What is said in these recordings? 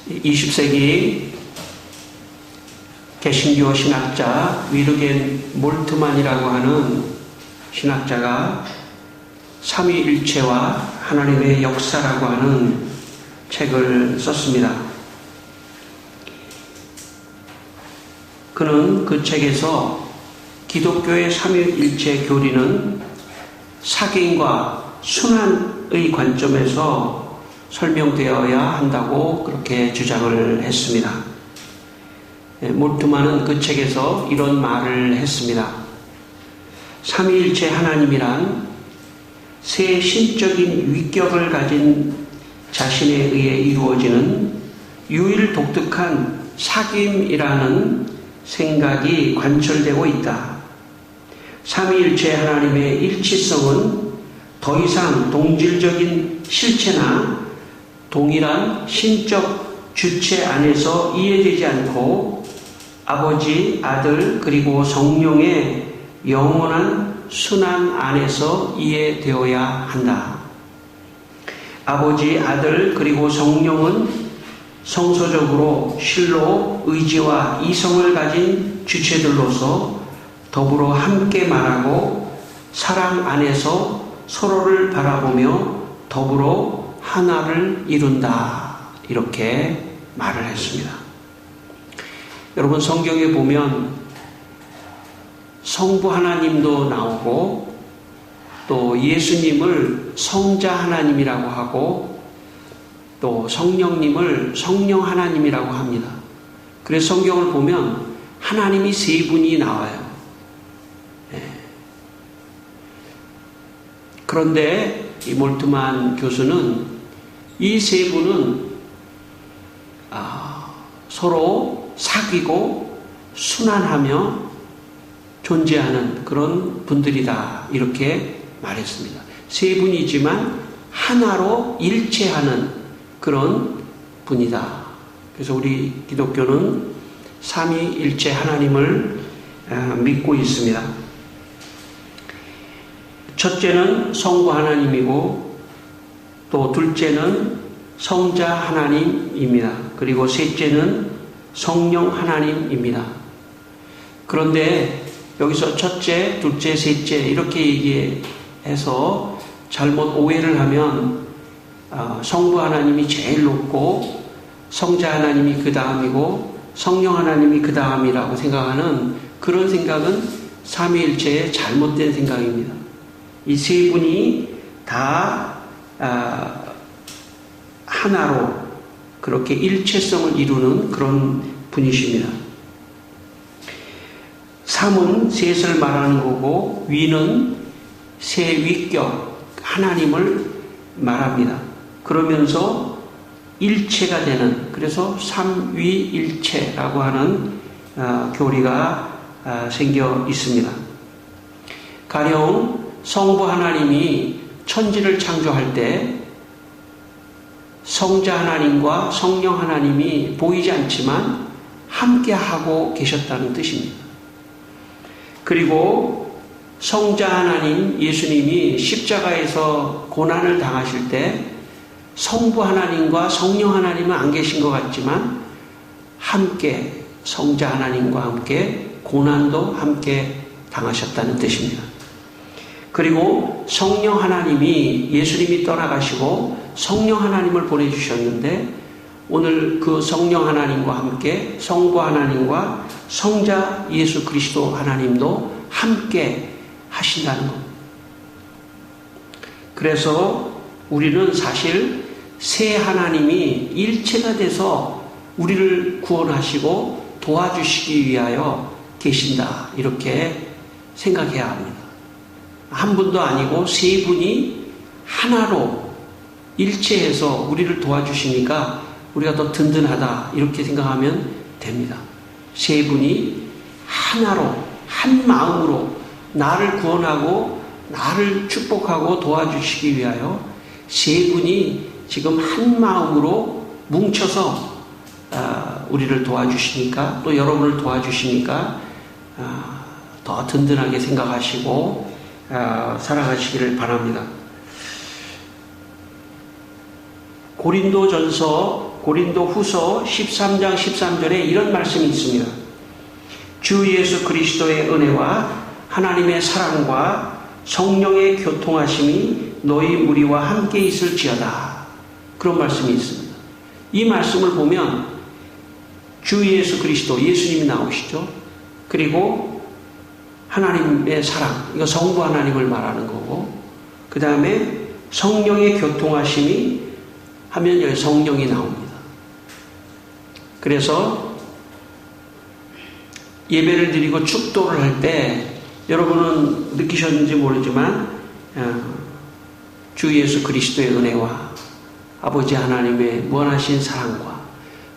20세기 개신교 신학자 위르겐 몰트만이라고 하는 신학자가 삼위일체와 하나님의 역사라고 하는 책을 썼습니다. 그는 그 책에서 기독교의 삼위일체 교리는 사개인과 순환의 관점에서 설명되어야 한다고 그렇게 주장을 했습니다. 몰트만은 그 책에서 이런 말을 했습니다. 삼위일체 하나님이란 새 신적인 위격을 가진 자신에 의해 이루어지는 유일 독특한 사귐이라는 생각이 관철되고 있다. 삼위일체 하나님의 일치성은 더 이상 동질적인 실체나 동일한 신적 주체 안에서 이해되지 않고 아버지, 아들, 그리고 성령의 영원한 순환 안에서 이해되어야 한다. 아버지, 아들, 그리고 성령은 성소적으로 실로 의지와 이성을 가진 주체들로서 더불어 함께 말하고 사랑 안에서 서로를 바라보며 더불어 하나를 이룬다. 이렇게 말을 했습니다. 여러분, 성경에 보면 성부 하나님도 나오고 또 예수님을 성자 하나님이라고 하고 또 성령님을 성령 하나님이라고 합니다. 그래서 성경을 보면 하나님이 세 분이 나와요. 그런데 이 몰트만 교수는 이 세 분은 서로 사귀고 순환하며 존재하는 그런 분들이다. 이렇게 말했습니다. 세 분이지만 하나로 일체하는 그런 분이다. 그래서 우리 기독교는 삼위일체 하나님을 믿고 있습니다. 첫째는 성부 하나님이고 또 둘째는 성자 하나님입니다. 그리고 셋째는 성령 하나님입니다. 그런데 여기서 첫째, 둘째, 셋째 이렇게 얘기해서 잘못 오해를 하면 성부 하나님이 제일 높고 성자 하나님이 그 다음이고 성령 하나님이 그 다음이라고 생각하는 그런 생각은 삼위일체의 잘못된 생각입니다. 이 세 분이 다 하나로 그렇게 일체성을 이루는 그런 분이십니다. 삼은 셋을 말하는 거고 위는 세 위격 하나님을 말합니다. 그러면서 일체가 되는, 그래서 삼위일체라고 하는 교리가 생겨 있습니다. 가령 성부 하나님이 천지를 창조할 때 성자 하나님과 성령 하나님이 보이지 않지만 함께하고 계셨다는 뜻입니다. 그리고 성자 하나님 예수님이 십자가에서 고난을 당하실 때 성부 하나님과 성령 하나님은 안 계신 것 같지만 함께 성자 하나님과 함께 고난도 함께 당하셨다는 뜻입니다. 그리고 성령 하나님이 예수님이 떠나가시고 성령 하나님을 보내주셨는데 오늘 그 성령 하나님과 함께 성부 하나님과 성자 예수 그리스도 하나님도 함께 하신다는 것. 그래서 우리는 사실 세 하나님이 일체가 돼서 우리를 구원하시고 도와주시기 위하여 계신다. 이렇게 생각해야 합니다. 한 분도 아니고 세 분이 하나로 일체해서 우리를 도와주시니까 우리가 더 든든하다. 이렇게 생각하면 됩니다. 세 분이 하나로 한 마음으로 나를 구원하고 나를 축복하고 도와주시기 위하여 세 분이 지금 한 마음으로 뭉쳐서 우리를 도와주시니까 또 여러분을 도와주시니까 더 든든하게 생각하시고 살아가시기를 바랍니다. 고린도전서 고린도 후서 13장 13절에 이런 말씀이 있습니다. 주 예수 그리스도의 은혜와 하나님의 사랑과 성령의 교통하심이 너희 무리와 함께 있을지어다. 그런 말씀이 있습니다. 이 말씀을 보면 주 예수 그리스도, 예수님이 나오시죠. 그리고 하나님의 사랑, 이거 성부 하나님을 말하는 거고, 그 다음에 성령의 교통하심이 하면 여기 성령이 나옵니다. 그래서 예배를 드리고 축도를 할 때 여러분은 느끼셨는지 모르지만 주 예수 그리스도의 은혜와 아버지 하나님의 무한하신 사랑과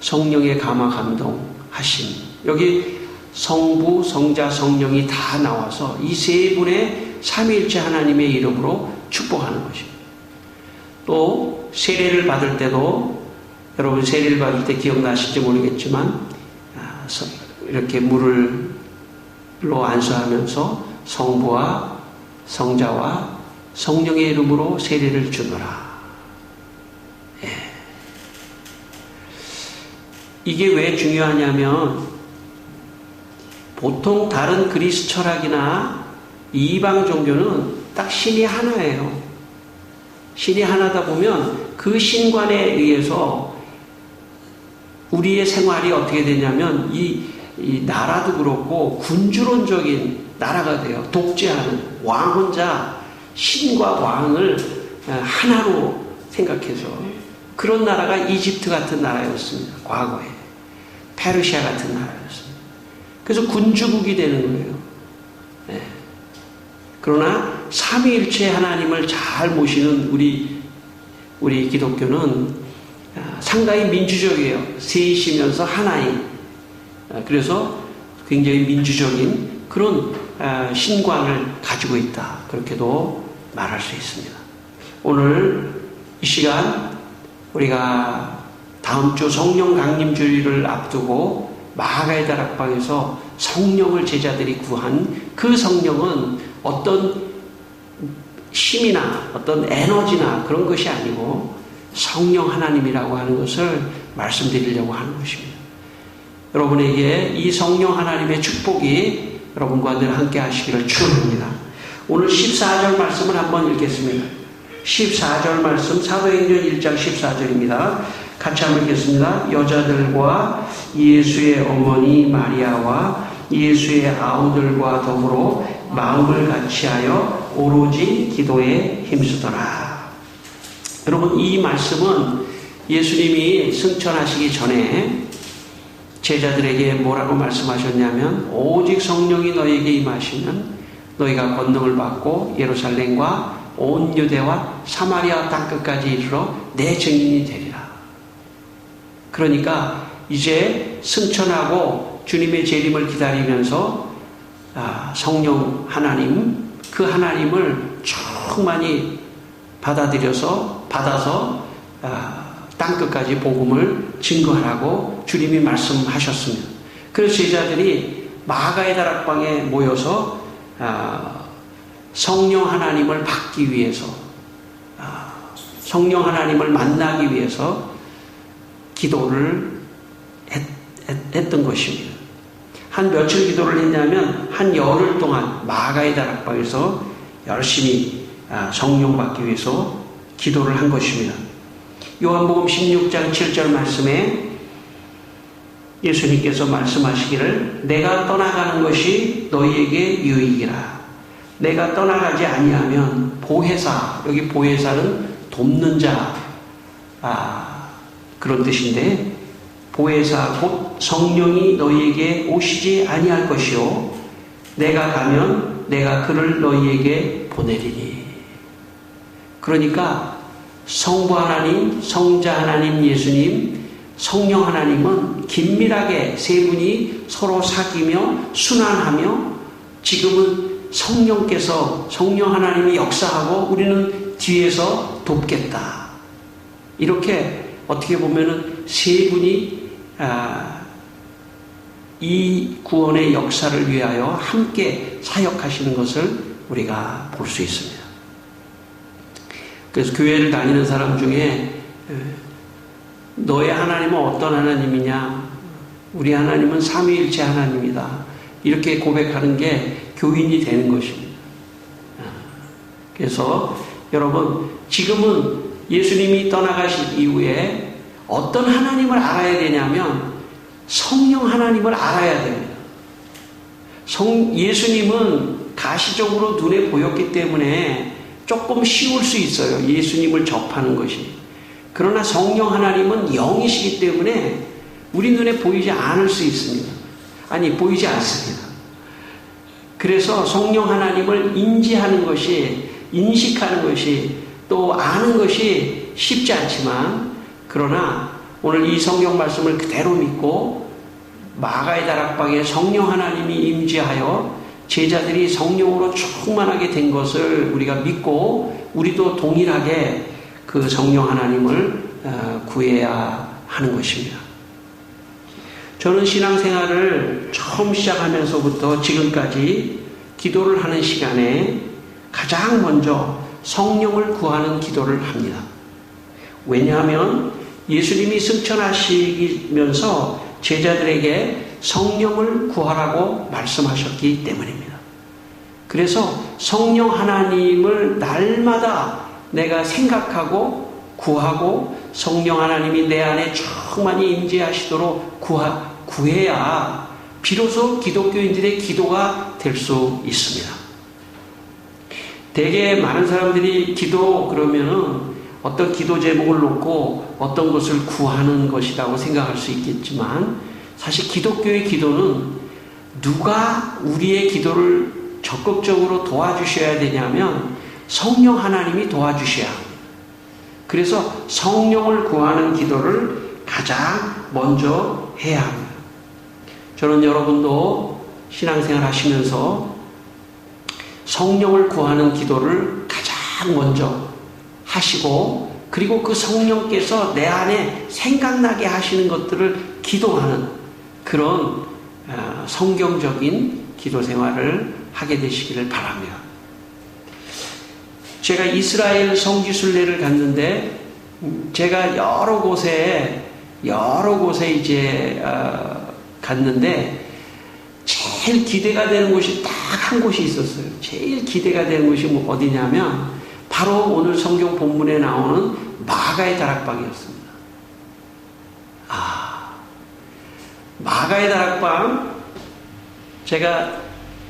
성령의 감화 감동하심, 여기 성부, 성자, 성령이 다 나와서 이 세 분의 삼위일체 하나님의 이름으로 축복하는 것입니다. 또 세례를 받을 때도 여러분 세례를 받을 때 기억나실지 모르겠지만 이렇게 물로 안수하면서 성부와 성자와 성령의 이름으로 세례를 주노라. 예. 이게 왜 중요하냐면 보통 다른 그리스 철학이나 이방 종교는 딱 신이 하나예요. 신이 하나다 보면 그 신관에 의해서 우리의 생활이 어떻게 되냐면 이 나라도 그렇고 군주론적인 나라가 돼요. 독재하는 왕 혼자 신과 왕을 하나로 생각해서 그런 나라가 이집트 같은 나라였습니다. 과거에 페르시아 같은 나라였습니다. 그래서 군주국이 되는 거예요. 네. 그러나 삼위일체 하나님을 잘 모시는 우리 기독교는 상당히 민주적이에요. 셋이시면서 하나인. 그래서 굉장히 민주적인 그런 신관을 가지고 있다. 그렇게도 말할 수 있습니다. 오늘 이 시간 우리가 다음 주 성령 강림 주일을 앞두고 마가의 다락방에서 성령을 제자들이 구한 그 성령은 어떤 힘이나 어떤 에너지나 그런 것이 아니고 성령 하나님이라고 하는 것을 말씀드리려고 하는 것입니다. 여러분에게 이 성령 하나님의 축복이 여러분과 늘 함께 하시기를 축원합니다. 오늘 14절 말씀을 한번 읽겠습니다. 14절 말씀 사도행전 1장 14절입니다. 같이 한번 읽겠습니다. 여자들과 예수의 어머니 마리아와 예수의 아우들과 더불어 마음을 같이하여 오로지 기도에 힘쓰더라. 여러분, 이 말씀은 예수님이 승천하시기 전에 제자들에게 뭐라고 말씀하셨냐면 오직 성령이 너희에게 임하시면 너희가 권능을 받고 예루살렘과 온 유대와 사마리아 땅끝까지 이르러 내 증인이 되리라. 그러니까 이제 승천하고 주님의 재림을 기다리면서 성령 하나님, 그 하나님을 충만히 받아서 땅끝까지 복음을 증거하라고 주님이 말씀하셨습니다. 그래서 제자들이 마가의 다락방에 모여서 성령 하나님을 받기 위해서, 성령 하나님을 만나기 위해서 기도를 했던 것입니다. 한 며칠 기도를 했냐면 한 열흘 동안 마가의 다락방에서 열심히 성령 받기 위해서 기도를 한 것입니다. 요한복음 16장 7절 말씀에 예수님께서 말씀하시기를 내가 떠나가는 것이 너희에게 유익이라. 내가 떠나가지 아니하면 보혜사, 여기 보혜사는 돕는 자, 그런 뜻인데 보혜사 곧 성령이 너희에게 오시지 아니할 것이요 내가 가면 내가 그를 너희에게 보내리니. 그러니까 성부 하나님, 성자 하나님, 예수님, 성령 하나님은 긴밀하게 세 분이 서로 사귀며 순환하며 지금은 성령께서, 성령 하나님이 역사하고 우리는 뒤에서 돕겠다. 이렇게 어떻게 보면은 세 분이 이 구원의 역사를 위하여 함께 사역하시는 것을 우리가 볼 수 있습니다. 그래서 교회를 다니는 사람 중에 너의 하나님은 어떤 하나님이냐? 우리 하나님은 삼위일체 하나님이다. 이렇게 고백하는 게 교인이 되는 것입니다. 그래서 여러분, 지금은 예수님이 떠나가신 이후에 어떤 하나님을 알아야 되냐면 성령 하나님을 알아야 됩니다. 예수님은 가시적으로 눈에 보였기 때문에 조금 쉬울 수 있어요. 예수님을 접하는 것이. 그러나 성령 하나님은 영이시기 때문에 우리 눈에 보이지 않을 수 있습니다. 아니, 보이지 않습니다. 그래서 성령 하나님을 인지하는 것이, 인식하는 것이, 또 아는 것이 쉽지 않지만, 그러나 오늘 이 성경 말씀을 그대로 믿고 마가의 다락방에 성령 하나님이 임재하여 제자들이 성령으로 충만하게 된 것을 우리가 믿고 우리도 동일하게 그 성령 하나님을 구해야 하는 것입니다. 저는 신앙생활을 처음 시작하면서부터 지금까지 기도를 하는 시간에 가장 먼저 성령을 구하는 기도를 합니다. 왜냐하면 예수님이 승천하시면서 제자들에게 성령을 구하라고 말씀하셨기 때문입니다. 그래서 성령 하나님을 날마다 내가 생각하고 구하고 성령 하나님이 내 안에 충만히 임재하시도록 구해야 비로소 기독교인들의 기도가 될 수 있습니다. 대개 많은 사람들이 기도 그러면은 어떤 기도 제목을 놓고 어떤 것을 구하는 것이라고 생각할 수 있겠지만 사실 기독교의 기도는 누가 우리의 기도를 적극적으로 도와주셔야 되냐면 성령 하나님이 도와주셔야 합니다. 그래서 성령을 구하는 기도를 가장 먼저 해야 합니다. 저는 여러분도 신앙생활 하시면서 성령을 구하는 기도를 가장 먼저 하시고 그리고 그 성령께서 내 안에 생각나게 하시는 것들을 기도하는 그런 성경적인 기도 생활을 하게 되시기를 바랍니다. 제가 이스라엘 성지순례를 갔는데 제가 여러 곳에 이제 갔는데 제일 기대가 되는 곳이 딱 한 곳이 있었어요. 제일 기대가 되는 곳이 어디냐면 바로 오늘 성경 본문에 나오는 마가의 다락방이었습니다. 마가의 다락방,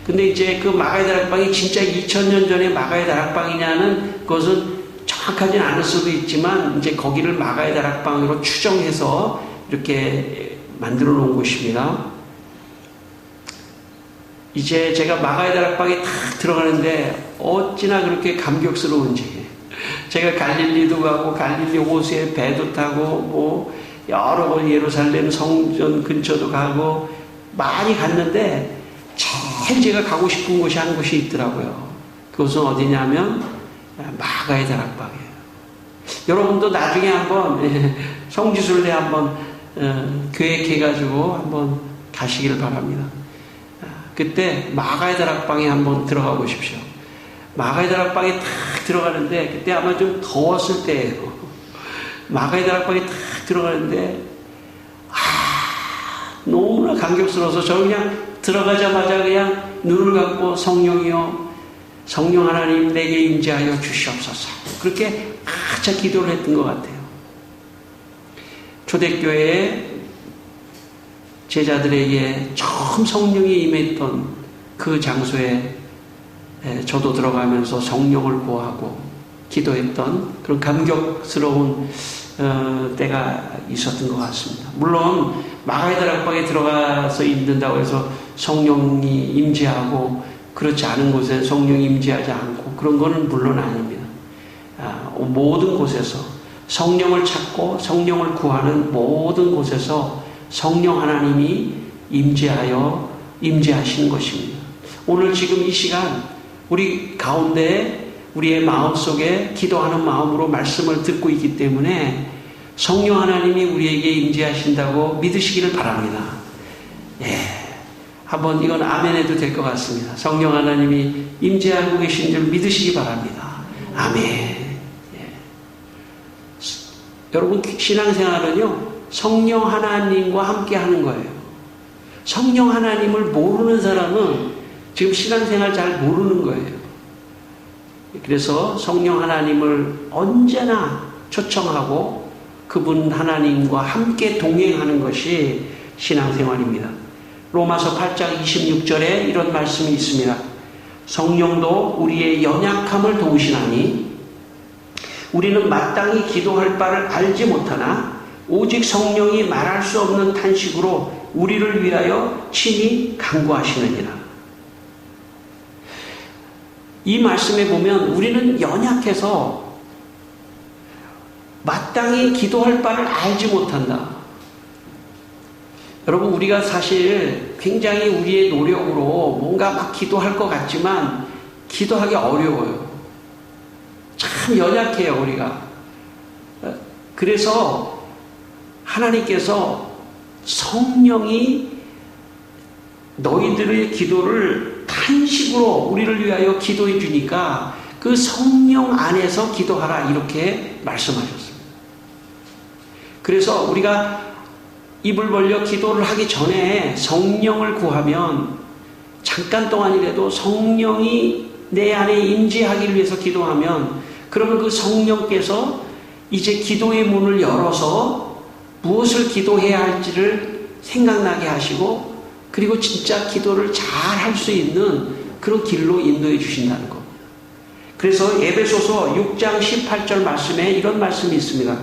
근데 이제 그 마가의 다락방이 진짜 2000년 전에 마가의 다락방이냐는 그것은 정확하지는 않을 수도 있지만 이제 거기를 마가의 다락방으로 추정해서 이렇게 만들어 놓은 곳입니다. 이제 제가 마가의 다락방에 탁 들어가는데 어찌나 그렇게 감격스러운지 제가 갈릴리도 가고 갈릴리 호수에 배도 타고 여러 번 예루살렘 성전 근처도 가고 많이 갔는데 제일 제가 가고 싶은 곳이 한 곳이 있더라고요. 그것은 어디냐면 마가의 다락방이에요. 여러분도 나중에 한번 성지순례 한번 계획해가지고 한번 가시기를 바랍니다. 그때 마가의 다락방에 한번 들어가 보십시오. 마가의 다락방에 탁 들어가는데 그때 아마 좀 더웠을 때예요. 마가의 다락방에 탁 들어가는데 너무나 감격스러워서 저 그냥 들어가자마자 그냥 눈을 감고 성령이여 성령 하나님 내게 임재하여 주시옵소서 그렇게 가차 기도를 했던 것 같아요. 초대교회에 제자들에게 처음 성령이 임했던 그 장소에 저도 들어가면서 성령을 구하고 기도했던 그런 감격스러운 때가 있었던 것 같습니다. 물론 마가의 다락방에 들어가서 있는다고 해서 성령이 임재하고 그렇지 않은 곳에 성령이 임재하지 않고 그런 거는 물론 아닙니다. 모든 곳에서 성령을 찾고 성령을 구하는 모든 곳에서 성령 하나님이 임재하시는 것입니다. 오늘 지금 이 시간 우리 가운데 우리의 마음속에 기도하는 마음으로 말씀을 듣고 있기 때문에 성령 하나님이 우리에게 임재하신다고 믿으시기를 바랍니다. 한번 이건 아멘 해도 될 것 같습니다. 성령 하나님이 임재하고 계신 줄 믿으시기 바랍니다. 아멘. 여러분, 신앙생활은요, 성령 하나님과 함께 하는 거예요. 성령 하나님을 모르는 사람은 지금 신앙생활 잘 모르는 거예요. 그래서 성령 하나님을 언제나 초청하고 그분 하나님과 함께 동행하는 것이 신앙생활입니다. 로마서 8장 26절에 이런 말씀이 있습니다. 성령도 우리의 연약함을 도우시나니 우리는 마땅히 기도할 바를 알지 못하나 오직 성령이 말할 수 없는 탄식으로 우리를 위하여 친히 간구하시느니라. 이 말씀에 보면 우리는 연약해서 마땅히 기도할 바를 알지 못한다. 여러분, 우리가 사실 굉장히 우리의 노력으로 뭔가 막 기도할 것 같지만 기도하기 어려워요. 참 연약해요, 우리가. 그래서 하나님께서 성령이 너희들의 기도를 탄식으로 우리를 위하여 기도해 주니까 그 성령 안에서 기도하라, 이렇게 말씀하셨습니다. 그래서 우리가 입을 벌려 기도를 하기 전에 성령을 구하면 잠깐 동안이라도 성령이 내 안에 임재하기를 위해서 기도하면 그러면 그 성령께서 이제 기도의 문을 열어서 무엇을 기도해야 할지를 생각나게 하시고 그리고 진짜 기도를 잘 할 수 있는 그런 길로 인도해 주신다는 겁니다. 그래서 에베소서 6장 18절 말씀에 이런 말씀이 있습니다.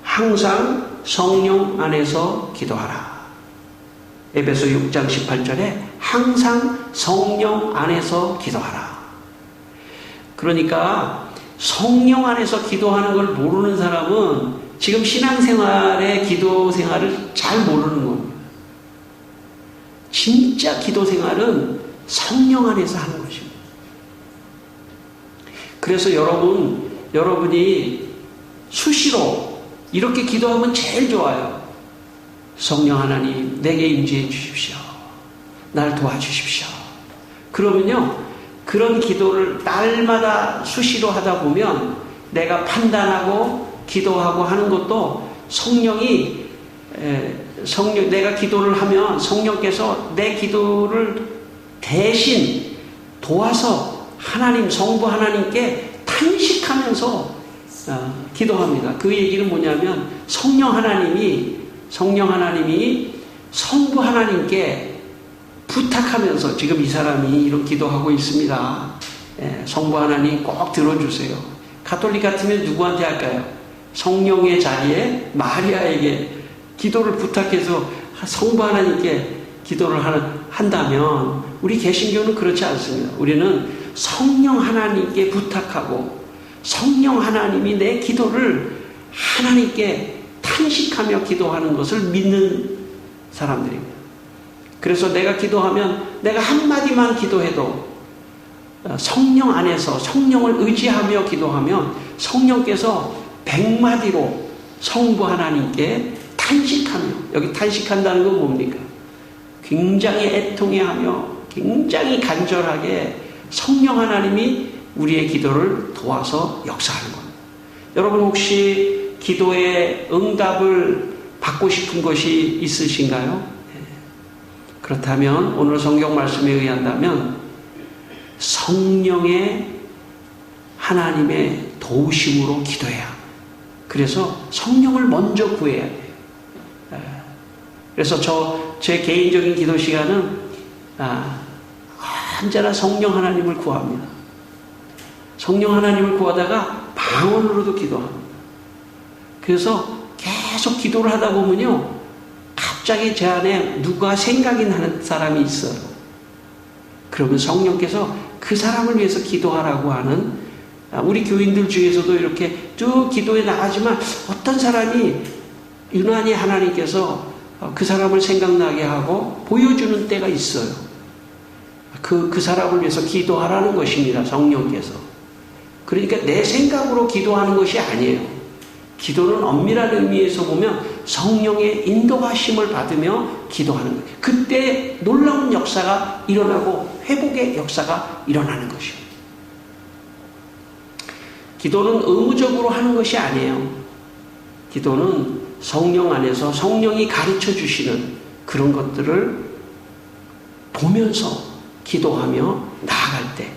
항상 성령 안에서 기도하라. 에베소 6장 18절에 항상 성령 안에서 기도하라. 그러니까 성령 안에서 기도하는 걸 모르는 사람은 지금 신앙생활의 기도 생활을 잘 모르는 겁니다. 진짜 기도 생활은 성령 안에서 하는 것입니다. 그래서 여러분이 수시로 이렇게 기도하면 제일 좋아요. 성령 하나님, 내게 임재해 주십시오. 날 도와주십시오. 그러면요, 그런 기도를 날마다 수시로 하다 보면 내가 판단하고 기도하고 하는 것도 내가 기도를 하면 성령께서 내 기도를 대신 도와서 성부 하나님께 탄식하면서 기도합니다. 그 얘기는 뭐냐면 성령 하나님이 성부 하나님께 부탁하면서 지금 이 사람이 이런 기도하고 있습니다. 성부 하나님 꼭 들어주세요. 가톨릭 같으면 누구한테 할까요? 성령의 자리에 마리아에게 기도를 부탁해서 성부 하나님께 기도를 한다면 우리 개신교는 그렇지 않습니다. 우리는 성령 하나님께 부탁하고 성령 하나님이 내 기도를 하나님께 탄식하며 기도하는 것을 믿는 사람들입니다. 그래서 내가 기도하면 내가 한마디만 기도해도 성령 안에서 성령을 의지하며 기도하면 성령께서 100마디로 성부 하나님께 탄식하며, 여기 탄식한다는 건 뭡니까? 굉장히 애통해하며 굉장히 간절하게 성령 하나님이 우리의 기도를 도와서 역사하는 겁니다. 여러분 혹시 기도의 응답을 받고 싶은 것이 있으신가요? 그렇다면 오늘 성경 말씀에 의한다면 성령의 하나님의 도우심으로 기도해야 합니다. 그래서 성령을 먼저 구해야 돼요. 그래서 제 개인적인 기도 시간은 언제나 성령 하나님을 구합니다. 성령 하나님을 구하다가 방언으로도 기도합니다. 그래서 계속 기도를 하다 보면요, 갑자기 제 안에 누가 생각이 나는 사람이 있어요. 그러면 성령께서 그 사람을 위해서 기도하라고 하는, 우리 교인들 중에서도 이렇게 쭉 기도해 나가지만 어떤 사람이 유난히 하나님께서 그 사람을 생각나게 하고 보여주는 때가 있어요. 그 사람을 위해서 기도하라는 것입니다. 성령께서. 그러니까 내 생각으로 기도하는 것이 아니에요. 기도는 엄밀한 의미에서 보면 성령의 인도하심을 받으며 기도하는 거예요. 그때 놀라운 역사가 일어나고 회복의 역사가 일어나는 것입니다. 기도는 의무적으로 하는 것이 아니에요. 기도는 성령 안에서 성령이 가르쳐 주시는 그런 것들을 보면서 기도하며 나아갈 때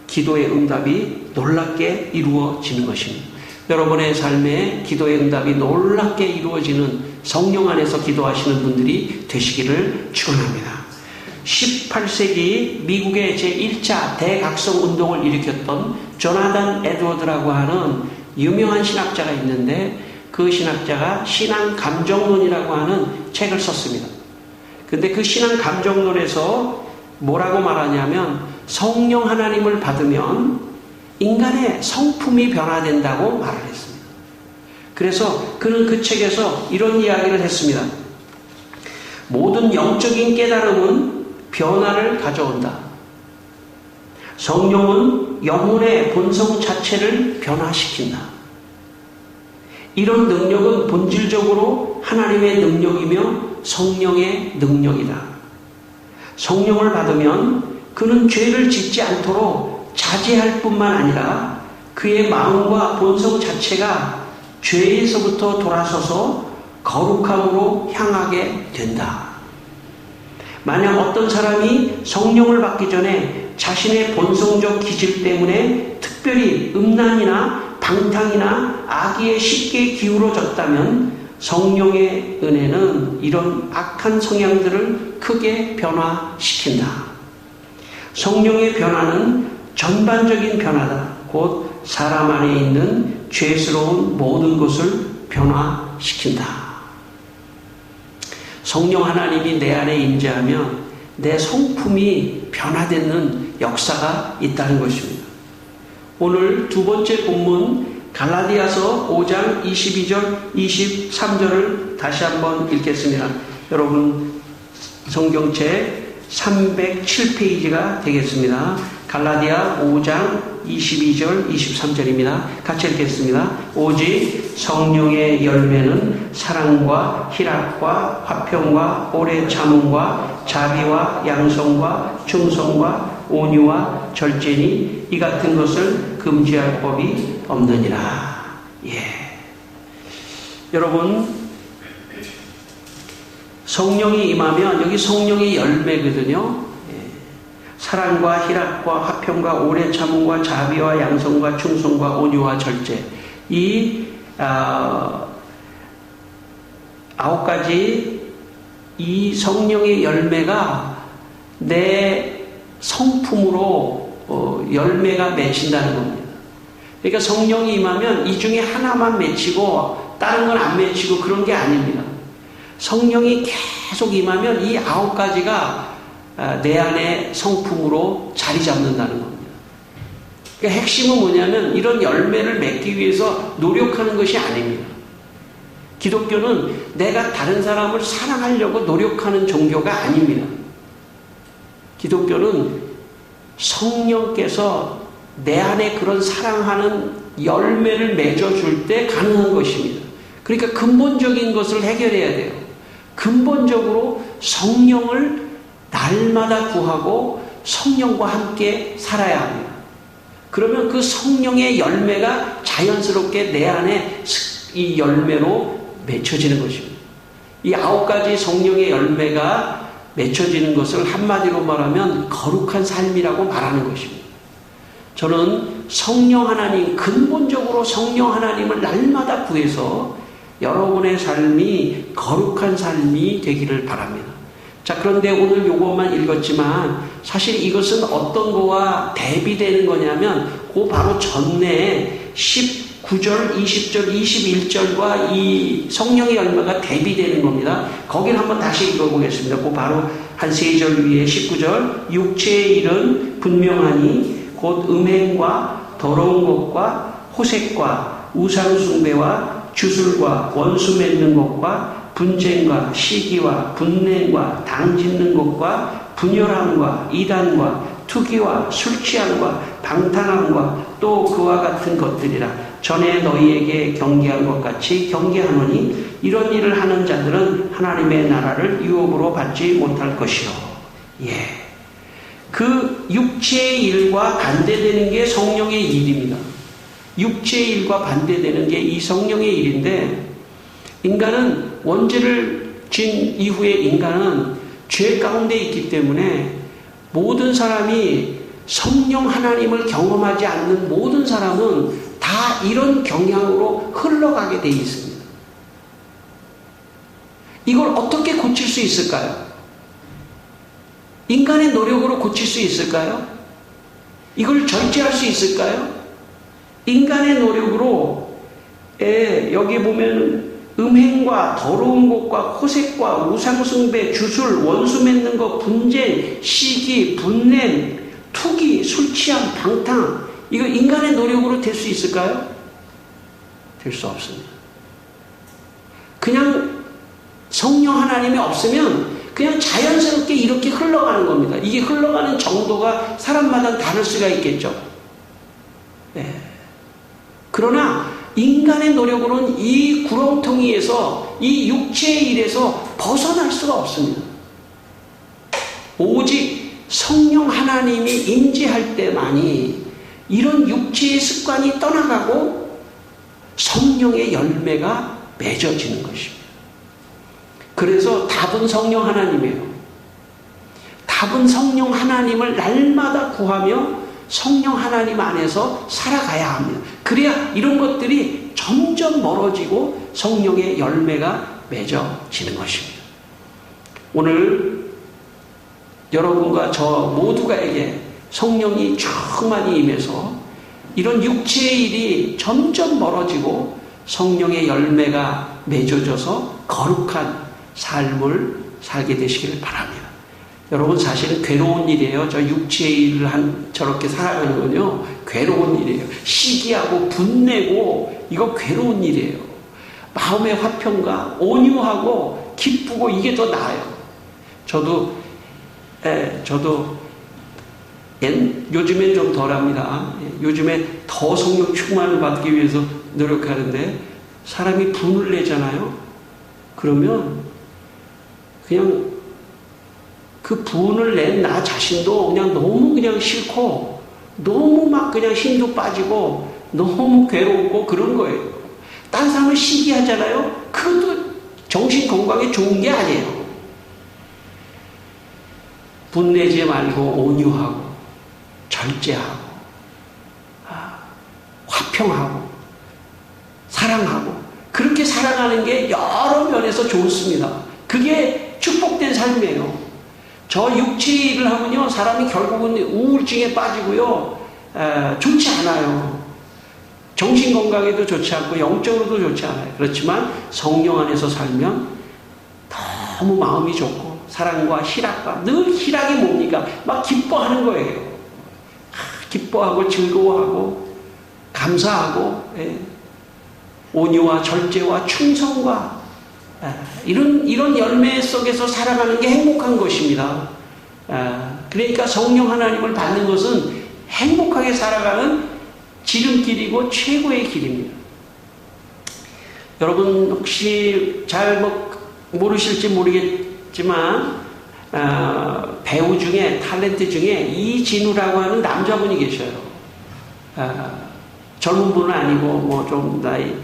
기도의 응답이 놀랍게 이루어지는 것입니다. 여러분의 삶에 기도의 응답이 놀랍게 이루어지는 성령 안에서 기도하시는 분들이 되시기를 축원합니다. 18세기 미국의 제1차 대각성 운동을 일으켰던 조나단 에드워드라고 하는 유명한 신학자가 있는데 그 신학자가 신앙 감정론이라고 하는 책을 썼습니다. 근데 그 신앙 감정론에서 뭐라고 말하냐면 성령 하나님을 받으면 인간의 성품이 변화된다고 말을 했습니다. 그래서 그는 그 책에서 이런 이야기를 했습니다. 모든 영적인 깨달음은 변화를 가져온다. 성령은 영혼의 본성 자체를 변화시킨다. 이런 능력은 본질적으로 하나님의 능력이며 성령의 능력이다. 성령을 받으면 그는 죄를 짓지 않도록 자제할 뿐만 아니라 그의 마음과 본성 자체가 죄에서부터 돌아서서 거룩함으로 향하게 된다. 만약 어떤 사람이 성령을 받기 전에 자신의 본성적 기질 때문에 특별히 음란이나 방탕이나 악의에 쉽게 기울어졌다면 성령의 은혜는 이런 악한 성향들을 크게 변화시킨다. 성령의 변화는 전반적인 변화다. 곧 사람 안에 있는 죄스러운 모든 것을 변화시킨다. 성령 하나님이 내 안에 임재하면 내 성품이 변화되는 역사가 있다는 것입니다. 오늘 두 번째 본문 갈라디아서 5장 22절 23절을 다시 한번 읽겠습니다. 여러분 성경책 307페이지가 되겠습니다. 갈라디아 5장 22절 23절입니다. 같이 읽겠습니다. 오직 성령의 열매는 사랑과 희락과 화평과 오래 참음과 자비와 양성과 충성과 온유와 절제니 이 같은 것을 금지할 법이 없느니라. 여러분 성령이 임하면 여기 성령의 열매거든요. 사랑과 희락과 화평과 오래 참음과 자비와 양성과 충성과 온유와 절제. 이 9가지 이 성령의 열매가 내 성품으로 열매가 맺힌다는 겁니다. 그러니까 성령이 임하면 이 중에 하나만 맺히고 다른 건 안 맺히고 그런 게 아닙니다. 성령이 계속 임하면 이 9가지가 내 안에 성품으로 자리 잡는다는 겁니다. 그러니까 핵심은 뭐냐면 이런 열매를 맺기 위해서 노력하는 것이 아닙니다. 기독교는 내가 다른 사람을 사랑하려고 노력하는 종교가 아닙니다. 기독교는 성령께서 내 안에 그런 사랑하는 열매를 맺어줄 때 가능한 것입니다. 그러니까 근본적인 것을 해결해야 돼요. 근본적으로 성령을 날마다 구하고 성령과 함께 살아야 합니다. 그러면 그 성령의 열매가 자연스럽게 내 안에 이 열매로 맺혀지는 것입니다. 이 9가지 성령의 열매가 맺혀지는 것을 한마디로 말하면 거룩한 삶이라고 말하는 것입니다. 저는 성령 하나님, 근본적으로 성령 하나님을 날마다 구해서 여러분의 삶이 거룩한 삶이 되기를 바랍니다. 자, 그런데 오늘 요것만 읽었지만 사실 이것은 어떤 거와 대비되는 거냐면 그 바로 전에 19절, 20절, 21절과 이 성령의 열매가 대비되는 겁니다. 거기를 한번 다시 읽어보겠습니다. 그 바로 한 3절 위에 19절 육체의 일은 분명하니 곧 음행과 더러운 것과 호색과 우상숭배와 주술과 원수 맺는 것과 분쟁과 시기와 분냉과 당짓는 것과 분열함과 이단과 투기와 술취함과 방탕함과 또 그와 같은 것들이라. 전에 너희에게 경계한 것 같이 경계하노니 이런 일을 하는 자들은 하나님의 나라를 유업으로 받지 못할 것이요. 그 육체의 일과 반대되는 게 성령의 일입니다. 육체의 일과 반대되는 게 이 성령의 일인데 인간은 원죄를 진 이후에 인간은 죄 가운데 있기 때문에 모든 사람이 성령 하나님을 경험하지 않는 모든 사람은 다 이런 경향으로 흘러가게 돼 있습니다. 이걸 어떻게 고칠 수 있을까요? 인간의 노력으로 고칠 수 있을까요? 이걸 절제할 수 있을까요? 인간의 노력으로 여기 보면 음행과 더러운 것과 호색과 우상숭배, 주술, 원수 맺는 것, 분쟁, 시기, 분냄, 투기, 술 취함, 방탕, 이거 인간의 노력으로 될 수 있을까요? 될 수 없습니다. 그냥 성령 하나님이 없으면 그냥 자연스럽게 이렇게 흘러가는 겁니다. 이게 흘러가는 정도가 사람마다 다를 수가 있겠죠. 네. 그러나 인간의 노력으로는 이 구렁텅이에서, 이 육체의 일에서 벗어날 수가 없습니다. 오직 성령 하나님이 임재할 때만이 이런 육체의 습관이 떠나가고 성령의 열매가 맺어지는 것입니다. 그래서 답은 성령 하나님이에요. 답은 성령 하나님을 날마다 구하며 성령 하나님 안에서 살아가야 합니다. 그래야 이런 것들이 점점 멀어지고 성령의 열매가 맺어지는 것입니다. 오늘 여러분과 저 모두가에게 성령이 충만히 임해서 이런 육체의 일이 점점 멀어지고 성령의 열매가 맺어져서 거룩한 삶을 살게 되시길 바랍니다. 여러분, 사실은 괴로운 일이에요. 저 육체의 일을 저렇게 살아가는 건요, 괴로운 일이에요. 시기하고 분내고 이거 괴로운 일이에요. 마음의 화평과 온유하고 기쁘고 이게 더 나아요. 저도 요즘엔 좀 덜합니다. 요즘에 더 성령 충만을 받기 위해서 노력하는데, 사람이 분을 내잖아요. 그러면 그냥 그 분을 낸 나 자신도 그냥 너무 그냥 싫고, 너무 막 그냥 힘도 빠지고, 너무 괴롭고 그런 거예요. 딴 사람은 시기하잖아요. 그것도 정신 건강에 좋은 게 아니에요. 분내지 말고 온유하고, 절제하고, 화평하고, 사랑하고, 그렇게 살아가는 게 여러 면에서 좋습니다. 그게 축복된 삶이에요. 저 육체의 일을 하면요, 사람이 결국은 우울증에 빠지고요, 좋지 않아요. 정신 건강에도 좋지 않고 영적으로도 좋지 않아요. 그렇지만 성령 안에서 살면 너무 마음이 좋고, 사랑과 희락과, 늘 희락이 뭡니까? 막 기뻐하는 거예요. 기뻐하고 즐거워하고 감사하고, 온유와 절제와 충성과 이런 열매 속에서 살아가는 게 행복한 것입니다. 그러니까 성령 하나님을 받는 것은 행복하게 살아가는 지름길이고 최고의 길입니다. 여러분 혹시 잘 모르실지 모르겠지만 배우 중에, 탤런트 중에 이진우라고 하는 남자분이 계셔요. 젊은 분은 아니고 뭐 좀 나이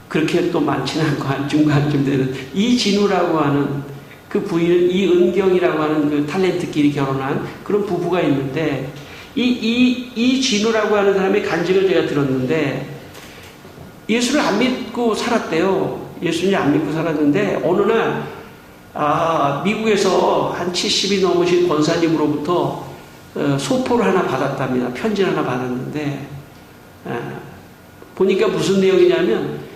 그렇게 또 많지는 않고 한 중간쯤 되는 이진우라고 하는 그 부인, 이은경이라고 하는 그 탤런트끼리 결혼한 그런 부부가 있는데, 이진우라고 하는 사람의 간증을 제가 들었는데, 예수를 안 믿고 살았대요. 예수님 안 믿고 살았는데, 어느 날 미국에서 한 70이 넘으신 권사님으로부터 소포를 하나 받았답니다. 편지를 하나 받았는데, 보니까 무슨 내용이냐면,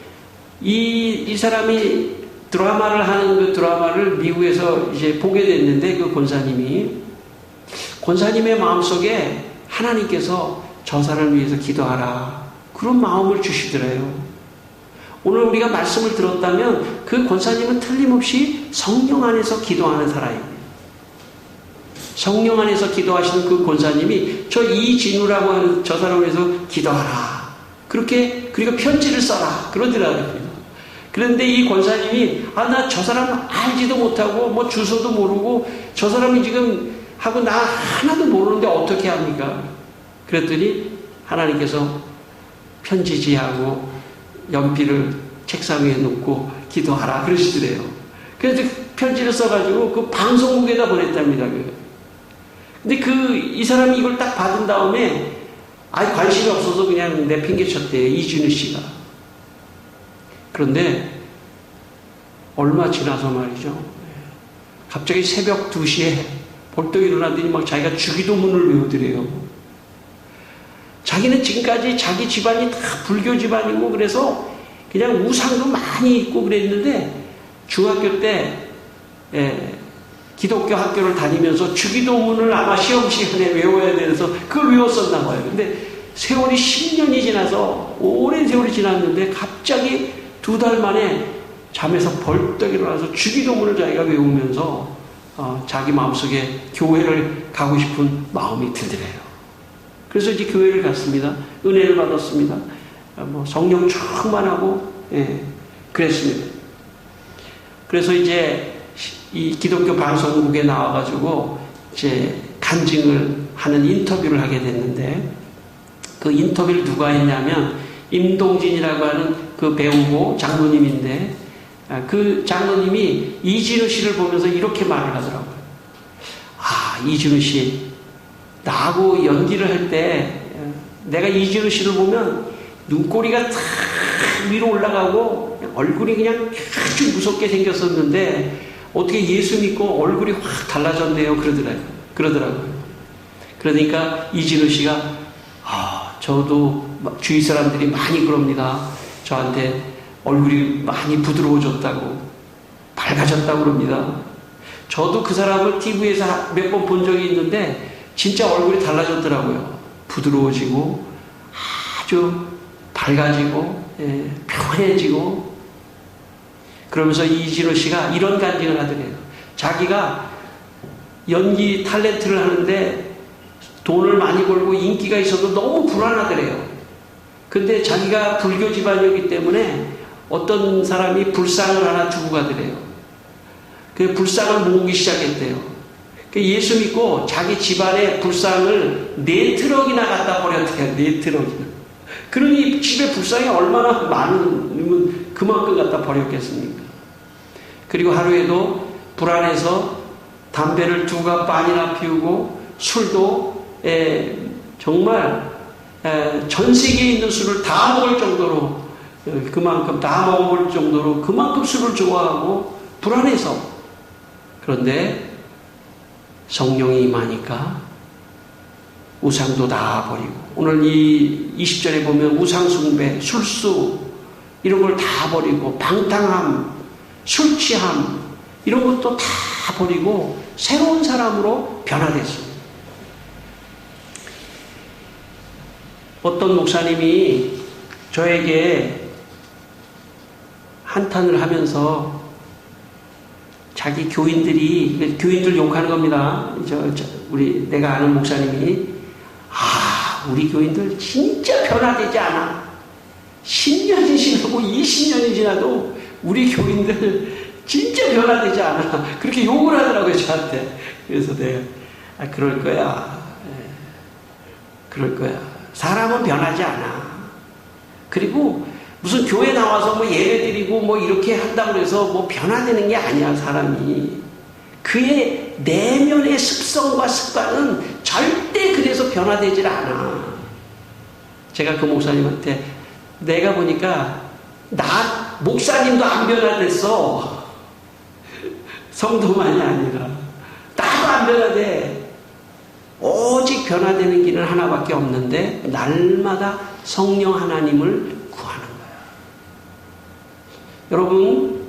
이 사람이 드라마를 하는 그 드라마를 미국에서 이제 보게 됐는데, 그 권사님의 마음속에 하나님께서 저 사람을 위해서 기도하라, 그런 마음을 주시더래요. 오늘 우리가 말씀을 들었다면 그 권사님은 틀림없이 성령 안에서 기도하는 사람입니다. 성령 안에서 기도하시는 그 권사님이 저 이진우라고 하는 저 사람을 위해서 기도하라, 그리고 편지를 써라 그러더라고요. 그런데 이 권사님이 나 저 사람 알지도 못하고 뭐 주소도 모르고 저 사람이 지금 하고 나 하나도 모르는데 어떻게 합니까? 그랬더니 하나님께서 편지지하고 연필을 책상 위에 놓고 기도하라 그러시더래요. 그래서 편지를 써가지고 그 방송국에다 보냈답니다. 근데 이 사람이 이걸 딱 받은 다음에 관심이 없어서 그냥 내팽개쳤대요. 이진우 씨가. 그런데 얼마 지나서 말이죠. 갑자기 새벽 2시에 벌떡 일어나더니 막 자기가 주기도문을 외우더래요. 자기는 지금까지 자기 집안이 다 불교 집안이고 그래서 그냥 우상도 많이 있고 그랬는데 중학교 때 기독교 학교를 다니면서 주기도문을 아마 시험 시간에 외워야 돼서 그걸 외웠었나 봐요. 근데 세월이 10년이 지나서 오랜 세월이 지났는데 갑자기 2달 만에 잠에서 벌떡 일어나서 주기도문을 자기가 외우면서 자기 마음속에 교회를 가고 싶은 마음이 들더래요. 그래서 이제 교회를 갔습니다. 은혜를 받았습니다. 성령 충만하고 그랬습니다. 그래서 이제 이 기독교 방송국에 나와가지고 이제 간증을 하는 인터뷰를 하게 됐는데 그 인터뷰를 누가 했냐면 임동진이라고 하는 그 배우고 장로님인데 그 장로님이 이진우 씨를 보면서 이렇게 말을 하더라고요. 이진우 씨, 나하고 연기를 할 때 내가 이진우 씨를 보면 눈꼬리가 탁 위로 올라가고 얼굴이 그냥 아주 무섭게 생겼었는데 어떻게 예수 믿고 얼굴이 확 달라졌네요. 그러더라고요. 그러니까 이진우 씨가 저도 주위 사람들이 많이 그럽니다. 저한테 얼굴이 많이 부드러워졌다고 밝아졌다고 그럽니다. 저도 그 사람을 TV에서 몇 번 본 적이 있는데 진짜 얼굴이 달라졌더라고요. 부드러워지고 아주 밝아지고 평안해지고 그러면서 이진호 씨가 이런 간증을 하더래요. 자기가 연기 탤런트를 하는데 돈을 많이 벌고 인기가 있어도 너무 불안하더래요. 근데 자기가 불교 집안이었기 때문에 어떤 사람이 불상을 하나 두고 가더래요. 그 불상을 모으기 시작했대요. 예수 믿고 자기 집안에 불상을 4트럭이나 갖다 버렸대요. 4트럭이나. 그러니 집에 불상이 얼마나 많으면 그만큼 갖다 버렸겠습니까? 그리고 하루에도 불안해서 담배를 2갑 반이나 피우고 술도 정말 전 세계에 있는 술을 다 먹을 정도로 그만큼 다 먹을 정도로 그만큼 술을 좋아하고 불안해서 그런데 성령이 임하니까 우상도 다 버리고 오늘 이 20절에 보면 우상숭배, 술수 이런 걸 다 버리고 방탕함, 술취함 이런 것도 다 버리고 새로운 사람으로 변화됐습니다. 어떤 목사님이 저에게 한탄을 하면서 자기 교인들 욕하는 겁니다. 우리 내가 아는 목사님이 우리 교인들 진짜 변화되지 않아. 10년이 지나고 20년이 지나도 우리 교인들 진짜 변화되지 않아. 그렇게 욕을 하더라고요, 저한테. 그래서 내가 그럴 거야. 그럴 거야. 사람은 변하지 않아. 그리고 무슨 교회 나와서 뭐 예배 드리고 뭐 이렇게 한다고 해서 뭐 변화되는 게 아니야, 사람이. 그의 내면의 습성과 습관은 절대 그래서 변화되질 않아. 제가 그 목사님한테 내가 보니까 목사님도 안 변화됐어. 성도만이 아니라. 나도 안 변화돼. 오직 변화되는 길은 하나밖에 없는데 날마다 성령 하나님을 구하는 거야. 여러분,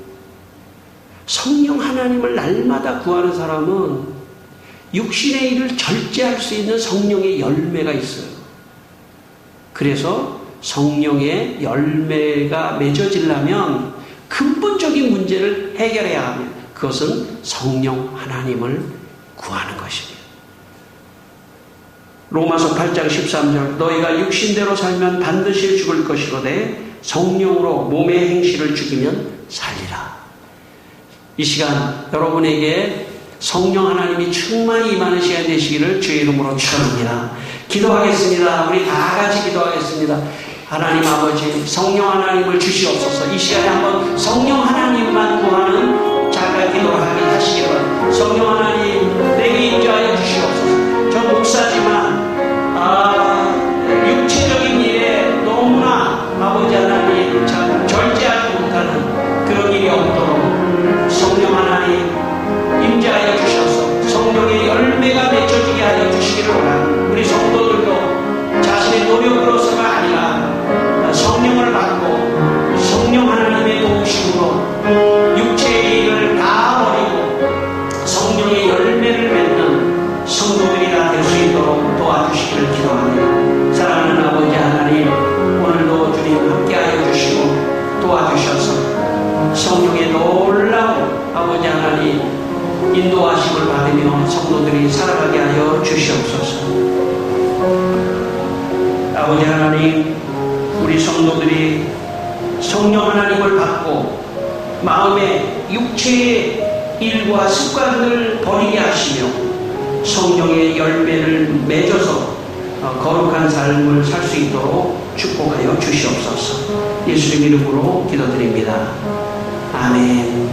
성령 하나님을 날마다 구하는 사람은 육신의 일을 절제할 수 있는 성령의 열매가 있어요. 그래서 성령의 열매가 맺어지려면 근본적인 문제를 해결해야 하면 그것은 성령 하나님을 구하는 것입니다. 로마서 8장 13절 너희가 육신대로 살면 반드시 죽을 것이로되 성령으로 몸의 행실을 죽이면 살리라. 이 시간 여러분에게 성령 하나님이 충만히 임하는 시간 되시기를 주의 이름으로 축원합니다. 기도하겠습니다. 우리 다 같이 기도하겠습니다. 하나님 아버지, 성령 하나님을 주시옵소서. 이 시간에 한번 성령 하나님 성령의 놀라운 아버지 하나님 인도하심을 받으며 성도들이 살아가게 하여 주시옵소서. 아버지 하나님, 우리 성도들이 성령 하나님을 받고 마음의 육체의 일과 습관을 버리게 하시며 성령의 열매를 맺어서 거룩한 삶을 살 수 있도록 축복하여 주시옵소서. 예수님 이름으로 기도드립니다. 아멘.